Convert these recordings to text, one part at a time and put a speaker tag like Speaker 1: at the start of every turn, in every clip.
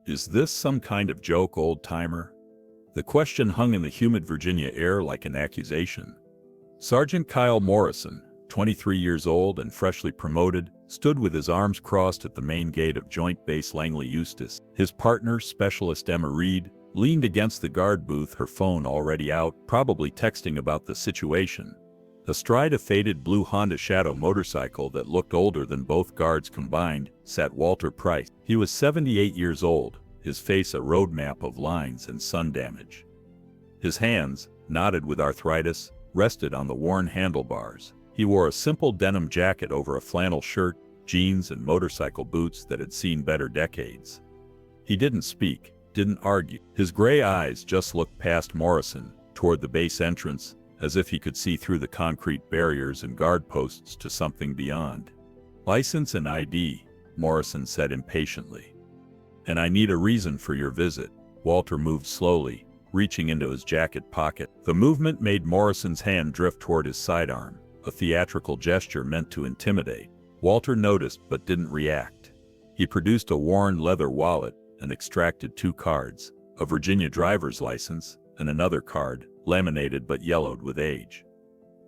Speaker 1: Is this some kind of joke, old-timer? The question hung in the humid Virginia air like an accusation. Sergeant Kyle Morrison, 23 years old and freshly promoted, stood with his arms crossed at the main gate of Joint Base Langley-Eustis. His partner, Specialist Emma Reed, leaned against the guard booth, her phone already out, probably texting about the situation. Astride a faded blue Honda Shadow motorcycle that looked older than both guards combined, sat Walter Price. He was 78 years old, his face a roadmap of lines and sun damage. His hands, knotted with arthritis, rested on the worn handlebars. He wore a simple denim jacket over a flannel shirt, jeans and motorcycle boots that had seen better decades. He didn't speak, didn't argue. His gray eyes just looked past Morrison, toward the base entrance, as if he could see through the concrete barriers and guard posts to something beyond. "License and ID," Morrison said impatiently. "And I need a reason for your visit." Walter moved slowly, reaching into his jacket pocket. The movement made Morrison's hand drift toward his sidearm, a theatrical gesture meant to intimidate. Walter noticed but didn't react. He produced a worn leather wallet and extracted 2 cards, a Virginia driver's license and another card, laminated but yellowed with age.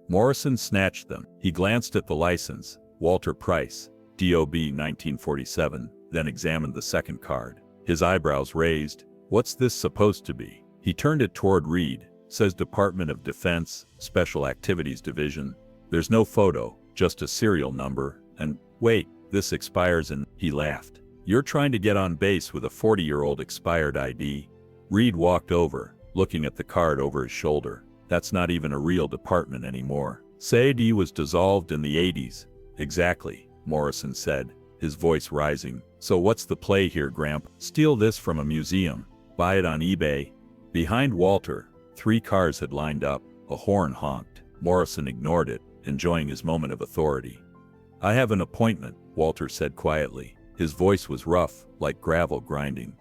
Speaker 1: Morrison snatched them. He glanced at the license, Walter Price, DOB 1947, then examined the second card. His eyebrows raised. "What's this supposed to be?" He turned it toward Reed. "Says Department of Defense, Special Activities Division. There's no photo, just a serial number, and, wait, this expires in..." He laughed. "You're trying to get on base with a 40-year-old expired ID?" Reed walked over, looking at the card over his shoulder. "That's not even a real department anymore. SAID was dissolved in the 80s. "Exactly," Morrison said, his voice rising. "So what's the play here, Gramp? Steal this from a museum? Buy it on eBay?" Behind Walter, 3 cars had lined up. A horn honked. Morrison ignored it, enjoying his moment of authority. "I have an appointment," Walter said quietly. His voice was rough, like gravel grinding.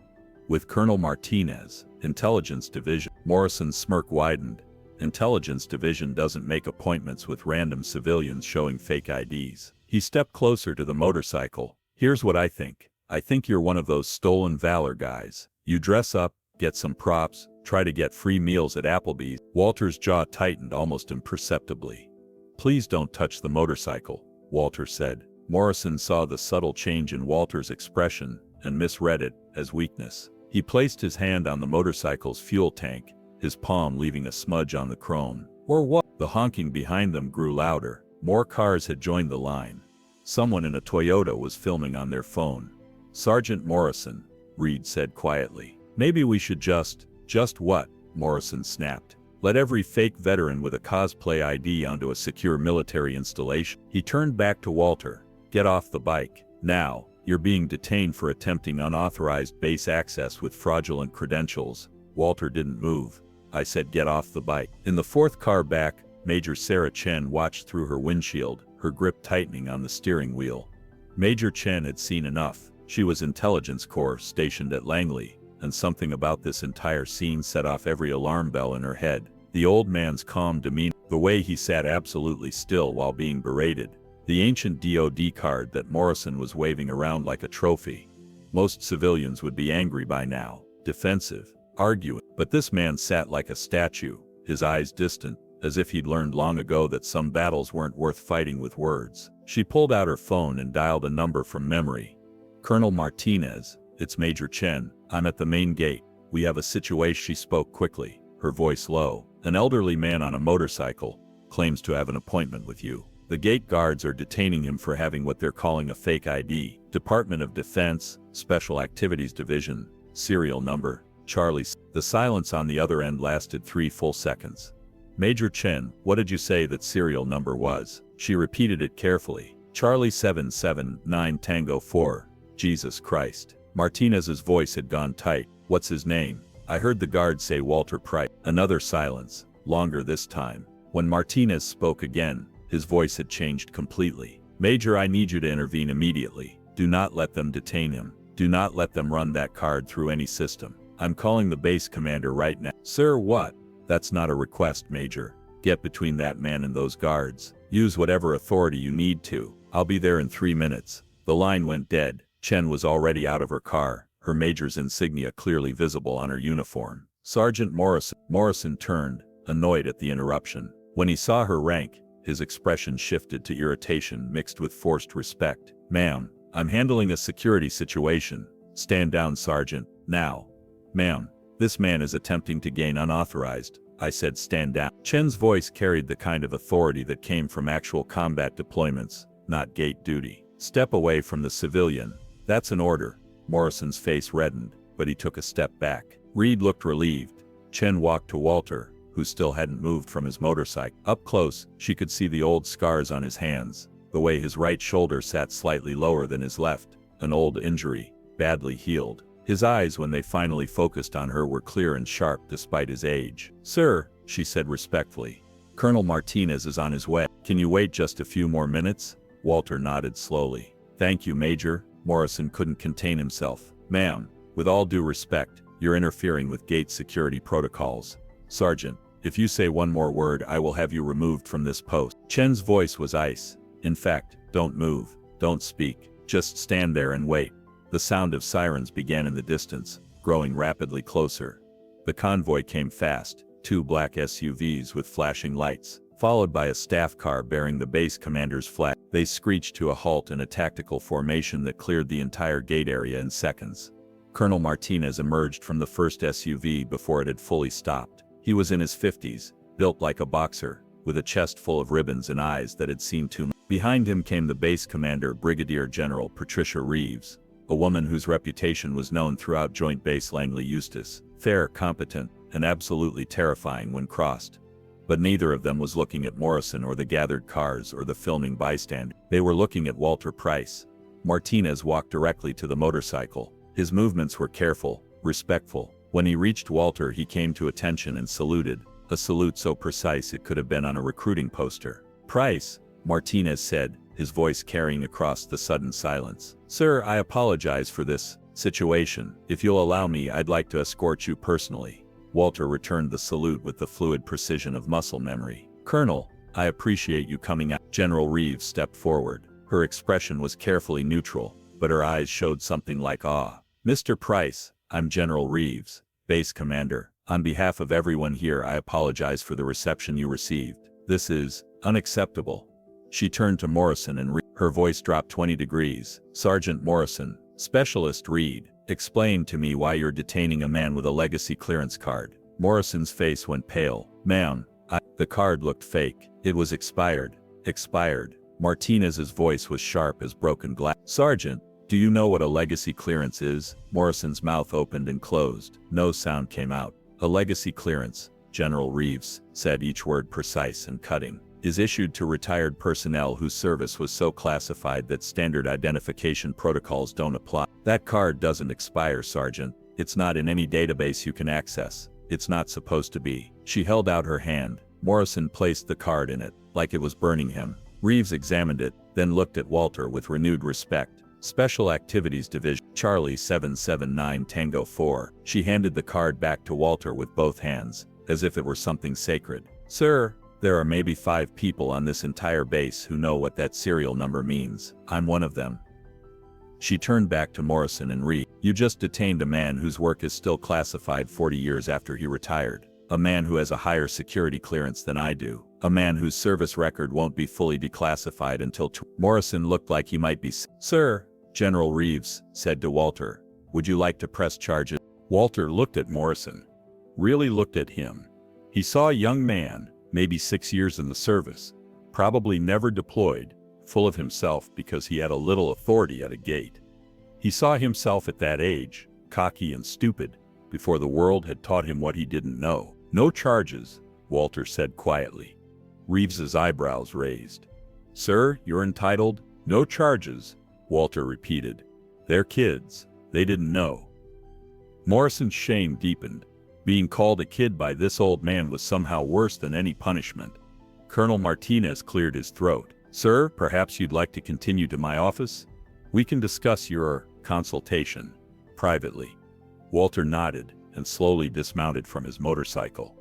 Speaker 1: "With Colonel Martinez, Intelligence Division." Morrison's smirk widened. Intelligence Division doesn't make appointments with random civilians showing fake IDs. He stepped closer to the motorcycle. "Here's what I think. I think you're one of those stolen valor guys. You dress up, get some props, try to get free meals at Applebee's." Walter's jaw tightened almost imperceptibly. "Please don't touch the motorcycle," Walter said. Morrison saw the subtle change in Walter's expression and misread it as weakness. He placed his hand on the motorcycle's fuel tank, his palm leaving a smudge on the chrome. "Or what?" The honking behind them grew louder. More cars had joined the line. Someone in a Toyota was filming on their phone. "Sergeant Morrison," Reed said quietly. "Maybe we should just what?" Morrison snapped. "Let every fake veteran with a cosplay ID onto a secure military installation." He turned back to Walter. "Get off the bike. Now. You're being detained for attempting unauthorized base access with fraudulent credentials." Walter didn't move. "I said get off the bike." In the 4th car back, Major Sarah Chen watched through her windshield, her grip tightening on the steering wheel. Major Chen had seen enough. She was Intelligence Corps stationed at Langley, and something about this entire scene set off every alarm bell in her head. The old man's calm demeanor, the way he sat absolutely still while being berated, the ancient DOD card that Morrison was waving around like a trophy. Most civilians would be angry by now, defensive, arguing, but this man sat like a statue, his eyes distant, as if he'd learned long ago that some battles weren't worth fighting with words. She pulled out her phone and dialed a number from memory. "Colonel Martinez, it's Major Chen. I'm at the main gate. We have a situation." She spoke quickly, her voice low. "An elderly man on a motorcycle claims to have an appointment with you. The gate guards are detaining him for having what they're calling a fake ID. Department of Defense, Special Activities Division, serial number, Charlie." The silence on the other end lasted 3 full seconds. "Major Chen, what did you say that serial number was?" She repeated it carefully. "Charlie 779 Tango 4. Jesus Christ." Martinez's voice had gone tight. "What's his name?" "I heard the guard say Walter Price." Another silence, longer this time. When Martinez spoke again, his voice had changed completely. "Major, I need you to intervene immediately. Do not let them detain him. Do not let them run that card through any system. I'm calling the base commander right now." "Sir, what?" "That's not a request, Major. Get between that man and those guards. Use whatever authority you need to. I'll be there in 3 minutes." The line went dead. Chen was already out of her car, her major's insignia clearly visible on her uniform. Sergeant Morrison. Morrison turned, annoyed at the interruption. When he saw her rank, his expression shifted to irritation mixed with forced respect. "Ma'am, I'm handling a security situation. Stand down, Sergeant, now." "Ma'am, this man is attempting to gain unauthorized," I said. "Stand down." Chen's voice carried the kind of authority that came from actual combat deployments, not gate duty. "Step away from the civilian. That's an order." Morrison's face reddened, but he took a step back. Reed looked relieved. Chen walked to Walter, who still hadn't moved from his motorcycle. Up close, she could see the old scars on his hands, the way his right shoulder sat slightly lower than his left, an old injury, badly healed. His eyes, when they finally focused on her, were clear and sharp despite his age. "Sir," she said respectfully, "Colonel Martinez is on his way. Can you wait just a few more minutes?" Walter nodded slowly. "Thank you, Major." Morrison couldn't contain himself. "Ma'am, with all due respect, you're interfering with gate security protocols. Sergeant, if you say one more word, I will have you removed from this post." Chen's voice was ice. "In fact, don't move, don't speak, just stand there and wait." The sound of sirens began in the distance, growing rapidly closer. The convoy came fast, 2 black SUVs with flashing lights, followed by a staff car bearing the base commander's flag. They screeched to a halt in a tactical formation that cleared the entire gate area in seconds. Colonel Martinez emerged from the first SUV before it had fully stopped. He was in his 50s, built like a boxer, with a chest full of ribbons and eyes that had seen too much. Behind him came the base commander, Brigadier General Patricia Reeves, a woman whose reputation was known throughout Joint Base Langley-Eustis, fair, competent, and absolutely terrifying when crossed. But neither of them was looking at Morrison or the gathered cars or the filming bystander. They were looking at Walter Price. Martinez walked directly to the motorcycle. His movements were careful, respectful. When he reached Walter, he came to attention and saluted, a salute so precise it could have been on a recruiting poster. "Price," Martinez said, his voice carrying across the sudden silence. "Sir, I apologize for this situation. If you'll allow me, I'd like to escort you personally." Walter returned the salute with the fluid precision of muscle memory. "Colonel, I appreciate you coming out." General Reeves stepped forward. Her expression was carefully neutral, but her eyes showed something like awe. "Mr. Price, I'm General Reeves, Base Commander. On behalf of everyone here, I apologize for the reception you received. This is unacceptable." She turned to Morrison and her voice dropped 20 degrees. "Sergeant Morrison, Specialist Reed, explain to me why you're detaining a man with a legacy clearance card." Morrison's face went pale. "Ma'am, the card looked fake. It was expired." "Expired?" Martinez's voice was sharp as broken glass. "Sergeant, do you know what a legacy clearance is?" Morrison's mouth opened and closed. No sound came out. "A legacy clearance," General Reeves said, each word precise and cutting, "is issued to retired personnel whose service was so classified that standard identification protocols don't apply. That card doesn't expire, Sergeant. It's not in any database you can access. It's not supposed to be." She held out her hand. Morrison placed the card in it, like it was burning him. Reeves examined it, then looked at Walter with renewed respect. "Special Activities Division, Charlie 779 Tango 4. She handed the card back to Walter with both hands, as if it were something sacred. "Sir, there are maybe 5 people on this entire base who know what that serial number means. I'm one of them." She turned back to Morrison and Reed. "You just detained a man whose work is still classified 40 years after he retired. A man who has a higher security clearance than I do. A man whose service record won't be fully declassified until Morrison looked like he might be "Sir," General Reeves said to Walter, "would you like to press charges?" Walter looked at Morrison. Really looked at him. He saw a young man, maybe 6 years in the service, probably never deployed, full of himself because he had a little authority at a gate. He saw himself at that age, cocky and stupid, before the world had taught him what he didn't know. "No charges," Walter said quietly. Reeves's eyebrows raised. "Sir, you're entitled." "No charges," Walter repeated. "They're kids. They didn't know." Morrison's shame deepened. Being called a kid by this old man was somehow worse than any punishment. Colonel Martinez cleared his throat. "Sir, perhaps you'd like to continue to my office? We can discuss your consultation privately." Walter nodded and slowly dismounted from his motorcycle.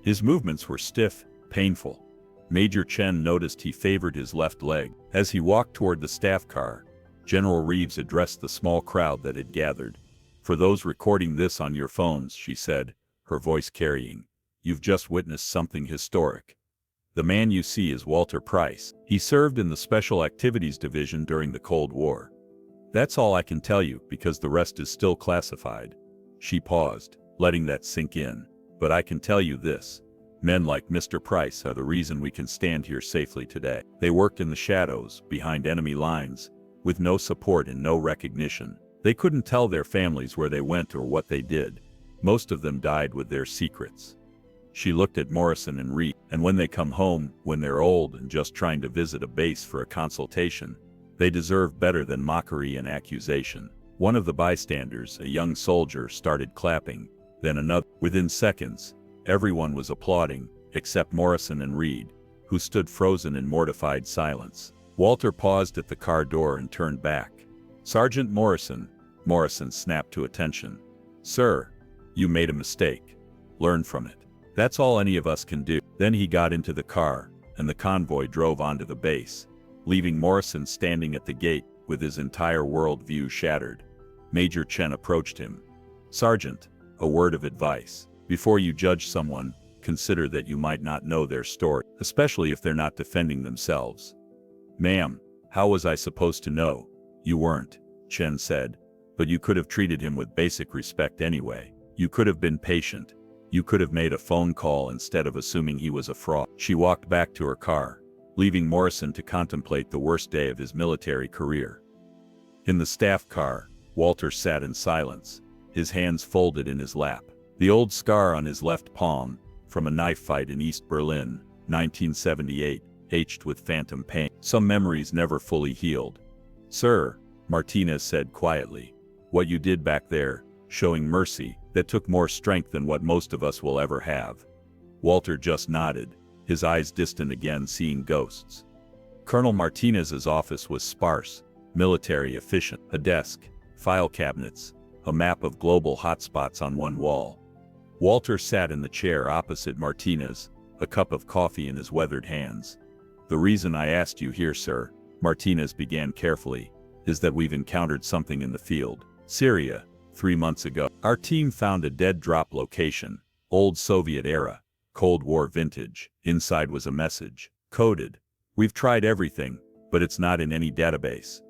Speaker 1: His movements were stiff, painful. Major Chen noticed he favored his left leg. As he walked toward the staff car, General Reeves addressed the small crowd that had gathered. For those recording this on your phones, she said, her voice carrying, you've just witnessed something historic. The man you see is Walter Price. He served in the Special Activities Division during the Cold War. That's all I can tell you because the rest is still classified. She paused, letting that sink in. But I can tell you this. Men like Mr. Price are the reason we can stand here safely today. They worked in the shadows, behind enemy lines, with no support and no recognition. They couldn't tell their families where they went or what they did. Most of them died with their secrets. She looked at Morrison and Reed, and when they come home, when they're old and just trying to visit a base for a consultation, they deserve better than mockery and accusation. One of the bystanders, a young soldier, started clapping, then another. Within seconds, everyone was applauding, except Morrison and Reed, who stood frozen in mortified silence. Walter paused at the car door and turned back. Sergeant Morrison. Morrison snapped to attention. Sir, you made a mistake. Learn from it. That's all any of us can do. Then he got into the car, and the convoy drove onto the base, leaving Morrison standing at the gate with his entire world view shattered. Major Chen approached him. Sergeant, a word of advice. Before you judge someone, consider that you might not know their story, especially if they're not defending themselves. Ma'am, how was I supposed to know? You weren't, Chen said, but you could have treated him with basic respect anyway. You could have been patient. You could have made a phone call instead of assuming he was a fraud. She walked back to her car, leaving Morrison to contemplate the worst day of his military career. In the staff car, Walter sat in silence, his hands folded in his lap. The old scar on his left palm, from a knife fight in East Berlin, 1978, aged with phantom pain. Some memories never fully healed. Sir, Martinez said quietly, what you did back there, showing mercy, that took more strength than what most of us will ever have. Walter just nodded, his eyes distant again, seeing ghosts. Colonel Martinez's office was sparse, military efficient. A desk, file cabinets, a map of global hotspots on one wall. Walter sat in the chair opposite Martinez, a cup of coffee in his weathered hands. The reason I asked you here, sir, Martinez began carefully, is that we've encountered something in the field. Syria. 3 months ago, our team found a dead drop location, old Soviet era, Cold War vintage. Inside was a message, coded. We've tried everything, but it's not in any database.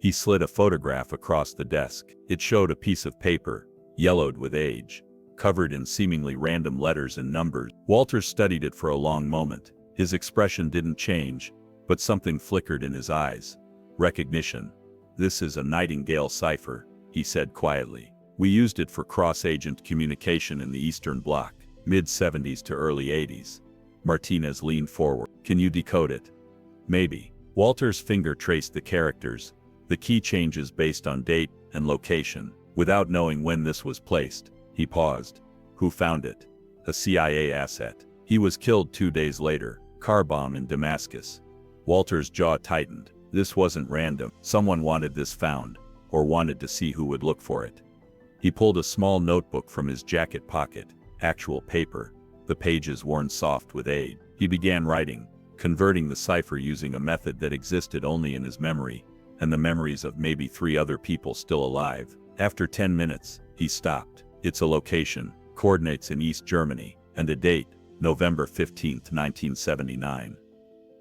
Speaker 1: He slid a photograph across the desk. It showed a piece of paper, yellowed with age, covered in seemingly random letters and numbers. Walter studied it for a long moment. His expression didn't change, but something flickered in his eyes. Recognition. This is a Nightingale cipher, he said quietly. We used it for cross-agent communication in the Eastern Bloc, mid-70s to early 80s. Martinez leaned forward. Can you decode it? Maybe. Walter's finger traced the characters, the key changes based on date and location. Without knowing when this was placed, he paused. Who found it? A CIA asset. He was killed 2 days later, car bomb in Damascus. Walter's jaw tightened. This wasn't random. Someone wanted this found, or wanted to see who would look for it. He pulled a small notebook from his jacket pocket, actual paper, the pages worn soft with age. He began writing, converting the cipher using a method that existed only in his memory, and the memories of maybe 3 other people still alive. After 10 minutes, he stopped. It's a location, coordinates in East Germany, and a date, November 15, 1979.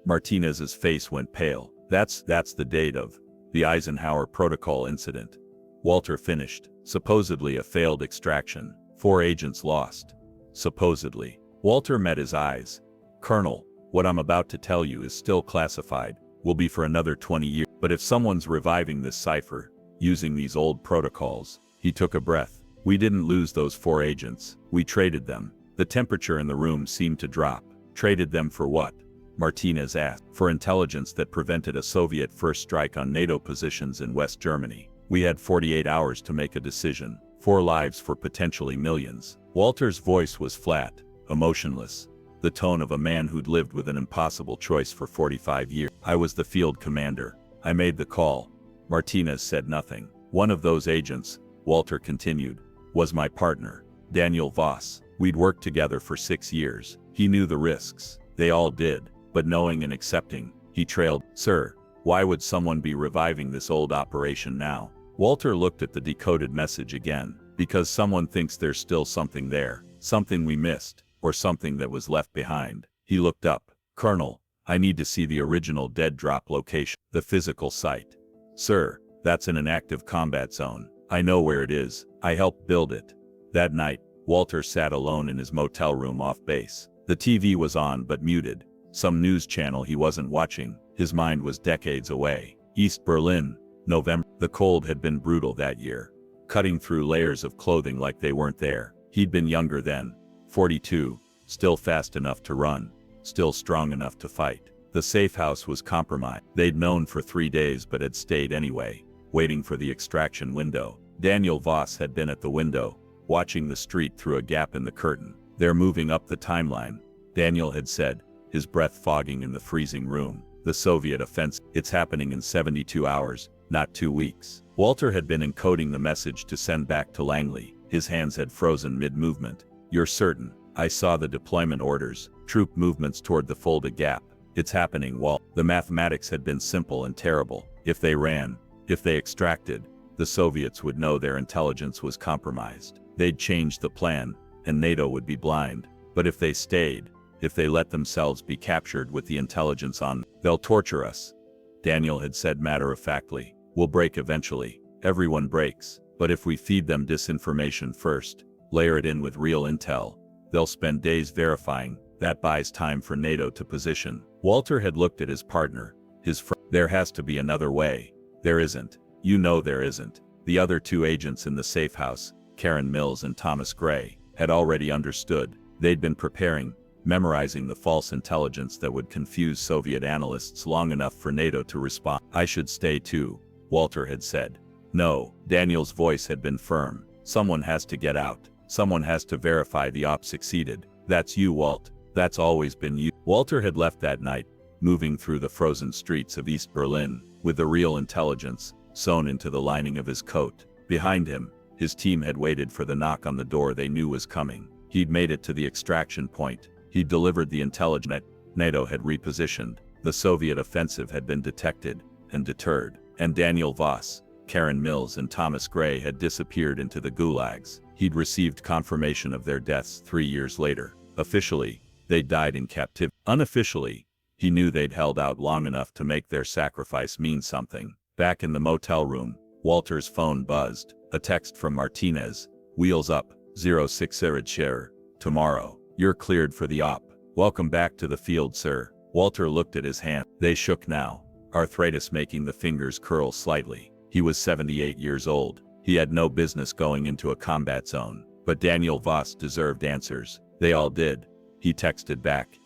Speaker 1: Martinez's face went pale. That's the date of the Eisenhower Protocol incident. Walter finished. Supposedly a failed extraction. 4 agents lost. Supposedly. Walter met his eyes. Colonel, what I'm about to tell you is still classified. Will be for another 20 years. But if someone's reviving this cipher, using these old protocols, he took a breath. We didn't lose those 4 agents. We traded them. The temperature in the room seemed to drop. Traded them for what? Martinez asked. For intelligence that prevented a Soviet first strike on NATO positions in West Germany. We had 48 hours to make a decision. 4 lives for potentially millions. Walter's voice was flat, emotionless, the tone of a man who'd lived with an impossible choice for 45 years. I was the field commander. I made the call. Martinez said nothing. One of those agents, Walter continued, was my partner, Daniel Voss. We'd worked together for 6 years. He knew the risks. They all did. But knowing and accepting, he trailed. Sir, why would someone be reviving this old operation now? Walter looked at the decoded message again. Because someone thinks there's still something there, something we missed, or something that was left behind. He looked up. Colonel, I need to see the original dead drop location, the physical site. Sir, that's in an active combat zone. I know where it is. I helped build it. That night, Walter sat alone in his motel room off base. The TV was on but muted. Some news channel he wasn't watching. His mind was decades away. East Berlin, November. The cold had been brutal that year, cutting through layers of clothing like they weren't there. He'd been younger then, 42, still fast enough to run, still strong enough to fight. The safe house was compromised. They'd known for 3 days but had stayed anyway, waiting for the extraction window. Daniel Voss had been at the window, watching the street through a gap in the curtain. They're moving up the timeline, Daniel had said, his breath fogging in the freezing room. The Soviet offensive. It's happening in 72 hours, not 2 weeks. Walter had been encoding the message to send back to Langley. His hands had frozen mid-movement. You're certain? I saw the deployment orders, troop movements toward the Fulda Gap. It's happening, Walt. The mathematics had been simple and terrible. If they ran, if they extracted, the Soviets would know their intelligence was compromised. They'd change the plan, and NATO would be blind. But if they stayed, if they let themselves be captured with the intelligence on, they'll torture us. Daniel had said matter-of-factly, we'll break eventually. Everyone breaks. But if we feed them disinformation first, layer it in with real intel, they'll spend days verifying. That buys time for NATO to position. Walter had looked at his partner, his friend. There has to be another way. There isn't. You know there isn't. The other 2 agents in the safe house, Karen Mills and Thomas Gray, had already understood. They'd been preparing, memorizing the false intelligence that would confuse Soviet analysts long enough for NATO to respond. I should stay too, Walter had said. No, Daniel's voice had been firm. Someone has to get out. Someone has to verify the op succeeded. That's you, Walt. That's always been you. Walter had left that night, moving through the frozen streets of East Berlin, with the real intelligence sewn into the lining of his coat. Behind him, his team had waited for the knock on the door they knew was coming. He'd made it to the extraction point. He'd delivered the intelligence. NATO had repositioned. The Soviet offensive had been detected and deterred. And Daniel Voss, Karen Mills and Thomas Gray had disappeared into the gulags. He'd received confirmation of their deaths 3 years later. Officially, they died in captivity. Unofficially, he knew they'd held out long enough to make their sacrifice mean something. Back in the motel room, Walter's phone buzzed. A text from Martinez. Wheels up, 06 Chair. Tomorrow. You're cleared for the op. Welcome back to the field, sir. Walter looked at his hand. They shook now, arthritis making the fingers curl slightly. He was 78 years old. He had no business going into a combat zone. But Daniel Voss deserved answers. They all did. He texted back.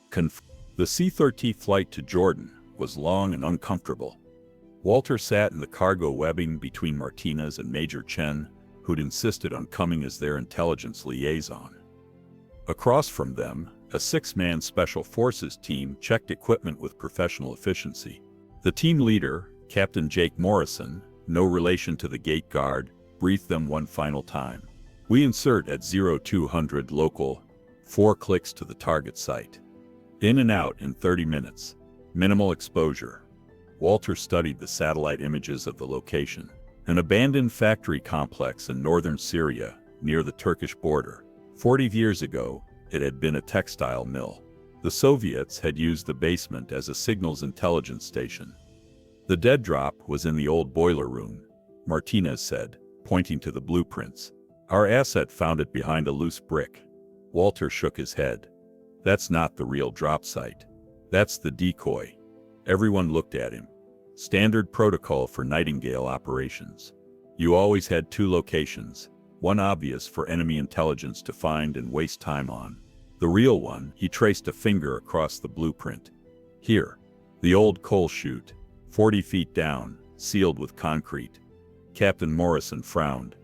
Speaker 1: The C-30 flight to Jordan was long and uncomfortable. Walter sat in the cargo webbing between Martinez and Major Chen, who'd insisted on coming as their intelligence liaison. Across from them, a 6-man Special Forces team checked equipment with professional efficiency. The team leader, Captain Jake Morrison, no relation to the gate guard, briefed them one final time. We insert at 0200 local, 4 clicks to the target site. In and out in 30 minutes. Minimal exposure. Walter studied the satellite images of the location. An abandoned factory complex in northern Syria, near the Turkish border. 40 years ago, it had been a textile mill. The Soviets had used the basement as a signals intelligence station. The dead drop was in the old boiler room, Martinez said, pointing to the blueprints. Our asset found it behind a loose brick. Walter shook his head. That's not the real drop site. That's the decoy. Everyone looked at him. Standard protocol for Nightingale operations. You always had 2 locations, one obvious for enemy intelligence to find and waste time on. The real one, he traced a finger across the blueprint. Here, the old coal chute, 40 feet down, sealed with concrete. Captain Morrison frowned.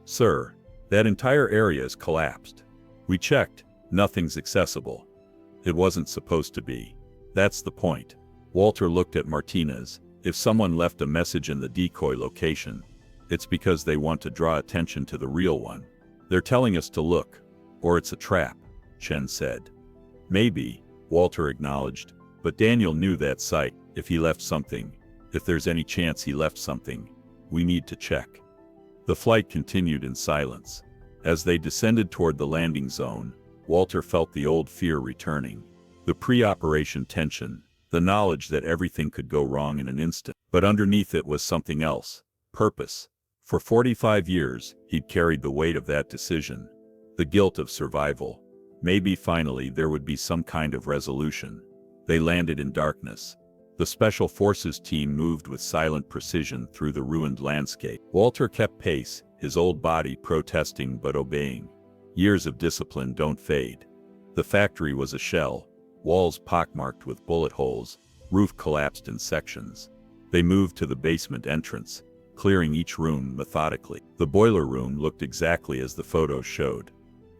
Speaker 1: Sir, that entire area is collapsed. We checked, nothing's accessible. It wasn't supposed to be. That's the point. Walter looked at Martinez. If someone left a message in the decoy location, it's because they want to draw attention to the real one. They're telling us to look, or it's a trap, Chen said. Maybe, Walter acknowledged, but Daniel knew that site. If he left something, if there's any chance he left something, we need to check. The flight continued in silence. As they descended toward the landing zone, Walter felt the old fear returning. The pre-operation tension, the knowledge that everything could go wrong in an instant. But underneath it was something else: purpose. For 45 years, he'd carried the weight of that decision. The guilt of survival. Maybe finally there would be some kind of resolution. They landed in darkness. The Special Forces team moved with silent precision through the ruined landscape. Walter kept pace, his old body protesting but obeying. Years of discipline don't fade. The factory was a shell, walls pockmarked with bullet holes, roof collapsed in sections. They moved to the basement entrance, clearing each room methodically. The boiler room looked exactly as the photos showed.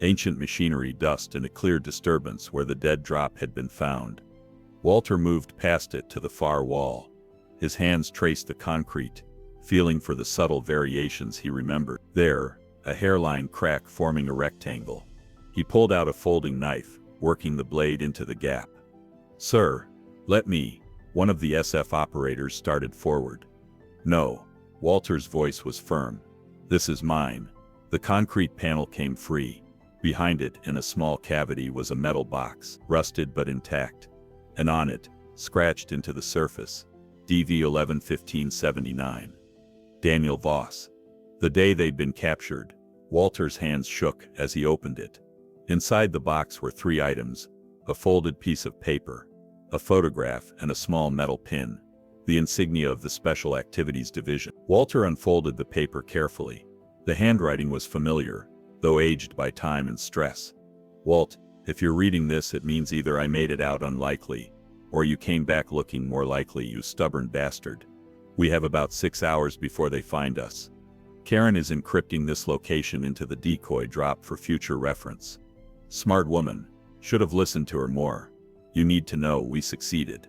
Speaker 1: Ancient machinery, dust, and a clear disturbance where the dead drop had been found. Walter moved past it to the far wall. His hands traced the concrete, feeling for the subtle variations he remembered. There, a hairline crack forming a rectangle. He pulled out a folding knife, working the blade into the gap. "Sir, let me," one of the SF operators started forward. "No." Walter's voice was firm. "This is mine." The concrete panel came free. Behind it, in a small cavity, was a metal box, rusted but intact. And on it, scratched into the surface, DV 111579. Daniel Voss. The day they'd been captured. Walter's hands shook as he opened it. Inside the box were 3 items: a folded piece of paper, a photograph, and a small metal pin, the insignia of the Special Activities Division. Walter unfolded the paper carefully. The handwriting was familiar, though aged by time and stress. "Walt, if you're reading this, it means either I made it out unlikely, or you came back looking more likely, you stubborn bastard. We have about 6 hours before they find us. Karen is encrypting this location into the decoy drop for future reference. Smart woman. Should have listened to her more. You need to know we succeeded.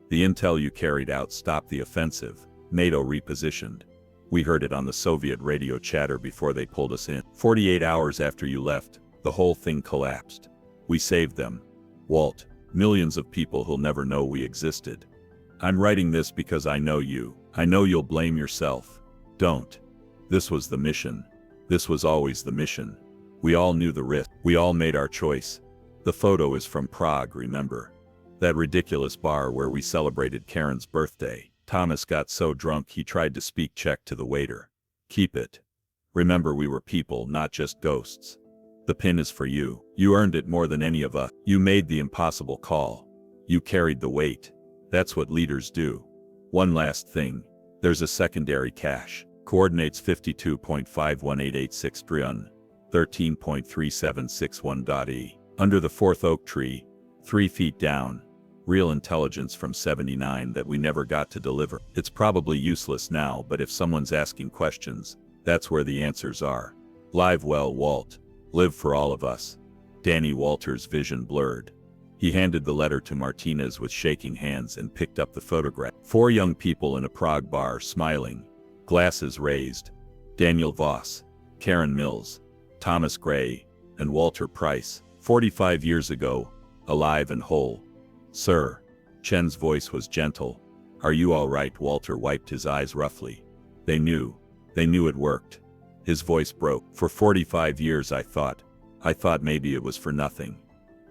Speaker 1: The intel you carried out stopped the offensive. NATO repositioned. We heard it on the Soviet radio chatter before they pulled us in. 48 hours after you left, the whole thing collapsed. We saved them. Walt, millions of people who'll never know we existed. I'm writing this because I know you. I know you'll blame yourself. Don't. This was the mission. This was always the mission. We all knew the risk. We all made our choice. The photo is from Prague, remember? That ridiculous bar where we celebrated Karen's birthday. Thomas got so drunk he tried to speak Czech to the waiter. Keep it. Remember, we were people, not just ghosts. The pin is for you. You earned it more than any of us. You made the impossible call. You carried the weight. That's what leaders do. One last thing. There's a secondary cache. Coordinates 52.518863 13.3761.e. Under the 4th oak tree, 3 feet down. Real intelligence from 79 that we never got to deliver. It's probably useless now, but if someone's asking questions, that's where the answers are. Live well, Walt. Live for all of us. Danny. Walter's vision blurred. He handed the letter to Martinez with shaking hands and picked up the photograph. 4 young people in a Prague bar, smiling. Glasses raised. Daniel Voss, Karen Mills, Thomas Gray, and Walter Price. 45 years ago, alive and whole. Sir. Chen's voice was gentle. Are you all right? Walter wiped his eyes roughly. They knew it worked. His voice broke. For 45 years I thought maybe it was for nothing.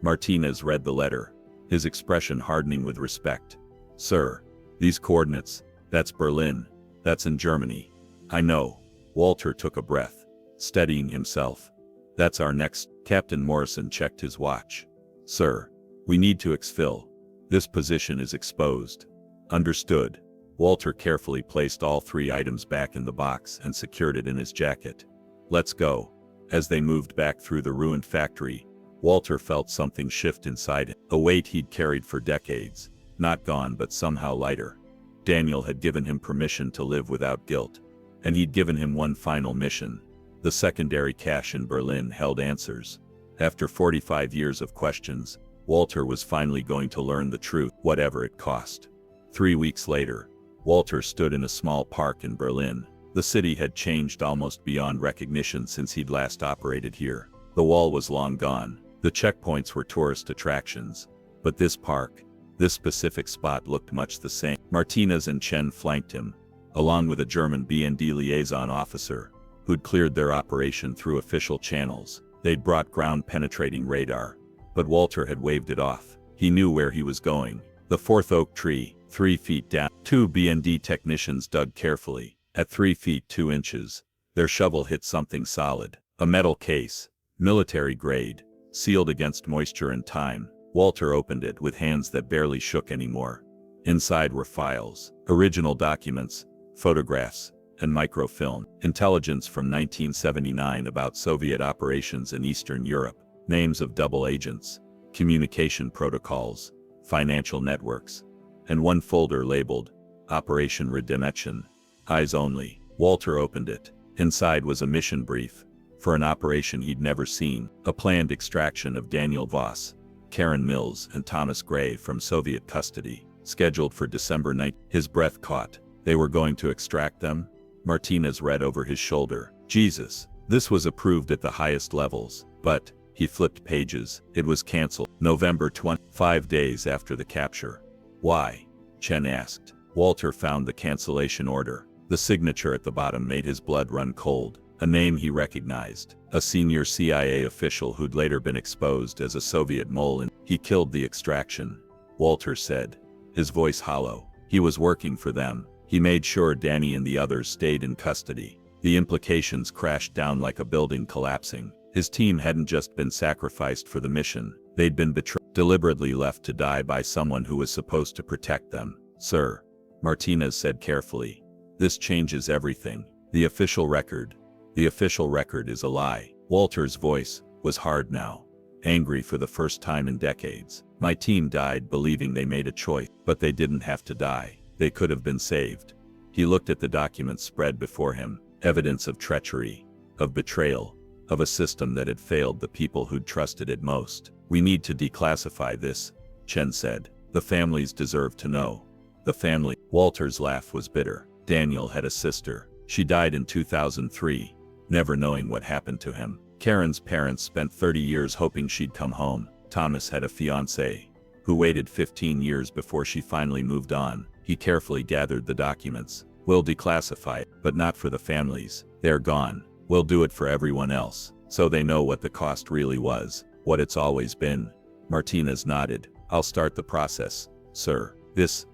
Speaker 1: Martinez read the letter, his expression hardening with respect. Sir, these coordinates, that's Berlin, that's in Germany. I know. Walter took a breath, steadying himself. That's our next. Captain Morrison checked his watch. Sir, we need to exfil. This position is exposed. Understood. Walter carefully placed all 3 items back in the box and secured it in his jacket. Let's go. As they moved back through the ruined factory, Walter felt something shift inside him. A weight he'd carried for decades. Not gone, but somehow lighter. Daniel had given him permission to live without guilt. And he'd given him one final mission. The secondary cache in Berlin held answers. After 45 years of questions, Walter was finally going to learn the truth, whatever it cost. 3 weeks later, Walter stood in a small park in Berlin. The city had changed almost beyond recognition since he'd last operated here. The wall was long gone. The checkpoints were tourist attractions. But this park, this specific spot, looked much the same. Martinez and Chen flanked him, along with a German BND liaison officer. who'd cleared their operation through official channels. They'd brought ground-penetrating radar, but Walter had waved it off. He knew where he was going. The fourth oak tree, 3 feet down. 2 B&D technicians dug carefully. At 3 feet 2 inches, their shovel hit something solid. A metal case, military grade, sealed against moisture and time. Walter opened it with hands that barely shook anymore. Inside were files, original documents, photographs, and microfilm. Intelligence from 1979 about Soviet operations in Eastern Europe. Names of double agents, communication protocols, financial networks, and one folder labeled Operation Redemption. Eyes only. Walter opened it. Inside was a mission brief for an operation he'd never seen. A planned extraction of Daniel Voss, Karen Mills, and Thomas Gray from Soviet custody, scheduled for December 9th. His breath caught. They were going to extract them? Martinez read over his shoulder. Jesus. This was approved at the highest levels, but he flipped pages. It was canceled. November 20, 5 days after the capture. Why? Chen asked. Walter found the cancellation order. The signature at the bottom made his blood run cold. A name he recognized. A senior CIA official who'd later been exposed as a Soviet mole, and he killed the extraction, Walter said, his voice hollow. He was working for them. He made sure Danny and the others stayed in custody. The implications crashed down like a building collapsing. His team hadn't just been sacrificed for the mission. They'd been betrayed, deliberately left to die by someone who was supposed to protect them. Sir, Martinez said carefully, this changes everything. The official record is a lie. Walter's voice was hard now, angry for the first time in decades. My team died believing they made a choice, but they didn't have to die. They could have been saved. He looked at the documents spread before him, evidence of treachery, of betrayal, of a system that had failed the people who'd trusted it most. We need to declassify this, Chen said. The families deserve to know. The family. Walter's laugh was bitter. Daniel had a sister. She died in 2003, never knowing what happened to him. Karen's parents spent 30 years hoping she'd come home. Thomas had a fiancée who waited 15 years before she finally moved on. He carefully gathered the documents. We'll declassify it, but not for the families. They're gone. We'll do it for everyone else, so they know what the cost really was, what it's always been. Martinez nodded. I'll start the process, sir. This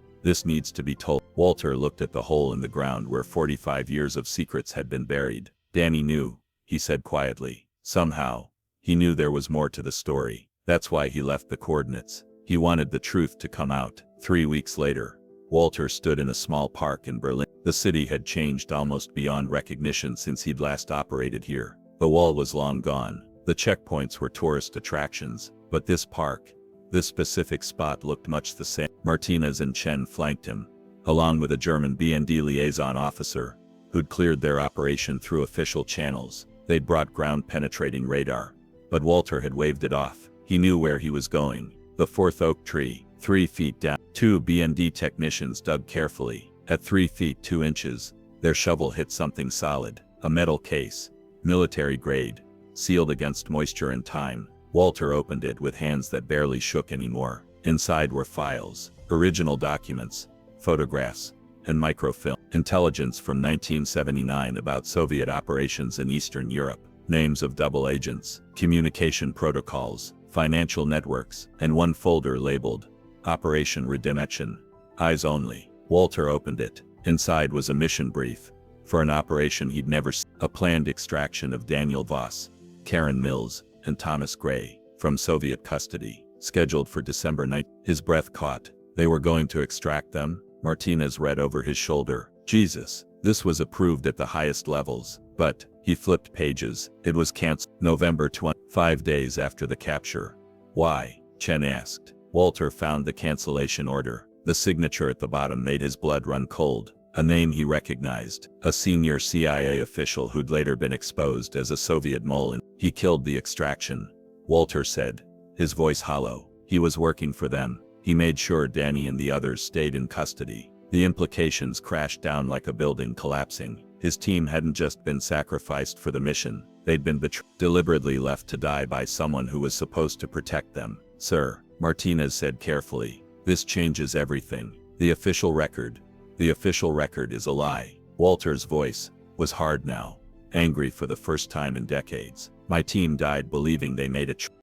Speaker 1: needs to be told. Walter looked at the hole in the ground where 45 years of secrets had been buried. Danny knew, he said quietly. Somehow, he knew there was more to the story. That's why he left the coordinates. He wanted the truth to come out. 3 weeks later, Walter stood in a small park in Berlin. The city had changed almost beyond recognition since he'd last operated here. The wall was long gone. The checkpoints were tourist attractions, but this park, this specific spot looked much the same. Martinez and Chen flanked him, along with a German BND liaison officer, who'd cleared their operation through official channels. They'd brought ground-penetrating radar, but Walter had waved it off. He knew where he was going. The fourth oak tree, 3 feet down. 2 BND technicians dug carefully. At 3 feet 2 inches, their shovel hit something solid. A metal case, military grade, sealed against moisture and time. Walter opened it with hands that barely shook anymore. Inside were files, original documents, photographs, and microfilm. Intelligence from 1979 about Soviet operations in Eastern Europe. Names of double agents, communication protocols, financial networks, and one folder labeled Operation Redemption. Eyes only. Walter opened it. Inside was a mission brief for an operation he'd never seen. A planned extraction of Daniel Voss, Karen Mills, and Thomas Gray from Soviet custody, scheduled for December 9th. His breath caught. They were going to extract them? Martinez read over his shoulder. Jesus. This was approved at the highest levels, but he flipped pages. It was canceled. November 20, 5 days after the capture. Why? Chen asked. Walter found the cancellation order. The signature at the bottom made his blood run cold. A name he recognized. A senior CIA official who'd later been exposed as a Soviet mole. He killed the extraction, Walter said, his voice hollow. He was working for them. He made sure Danny and the others stayed in custody. The implications crashed down like a building collapsing. His team hadn't just been sacrificed for the mission. They'd been deliberately left to die by someone who was supposed to protect them. Sir, Martinez said carefully, this changes everything. The official record is a lie. Walter's voice was hard now, angry for the first time in decades. My team died believing they made a choice.